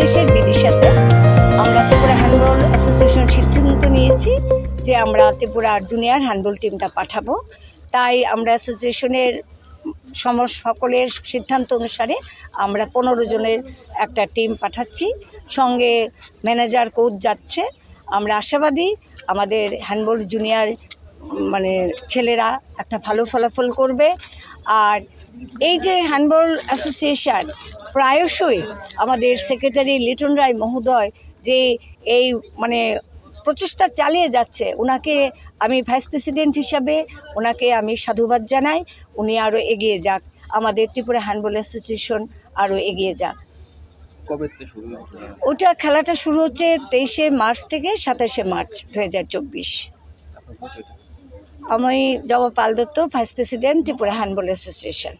দেশের বিদিশাতে আমরা Tripura handball association সিদ্ধান্ত নিয়েছি যে আমরা ত্রিপুরার জুনিয়র হ্যান্ডবল টিমটা পাঠাবো। তাই আমরা অ্যাসোসিয়েশনের সকলের সিদ্ধান্ত অনুসারে আমরা 15 জনের একটা টিম পাঠাচ্ছি, সঙ্গে ম্যানেজার কোচ যাচ্ছে। আমরা আশাবাদী আমাদের হ্যান্ডবল জুনিয়র ছেলেরা একটা ভালো ফলাফল করবে। আর এই যে হ্যান্ডবল অ্যাসোসিয়েশন প্রায়শই আমাদের সেক্রেটারি লিটন রায় মহোদয় যে এই প্রচেষ্টা চালিয়ে যাচ্ছে, ওনাকে আমি ভাইস প্রেসিডেন্ট হিসাবে ওনাকে আমি সাধুবাদ জানাই। উনি আরও এগিয়ে যাক, আমাদের ত্রিপুরা হ্যান্ডবল অ্যাসোসিয়েশন আরও এগিয়ে যাক। ওটা খেলাটা শুরু হচ্ছে 23শে মার্চ থেকে 27শে মার্চ 2024। আমি Joba Pal Dutta, vice president Tripura handball association.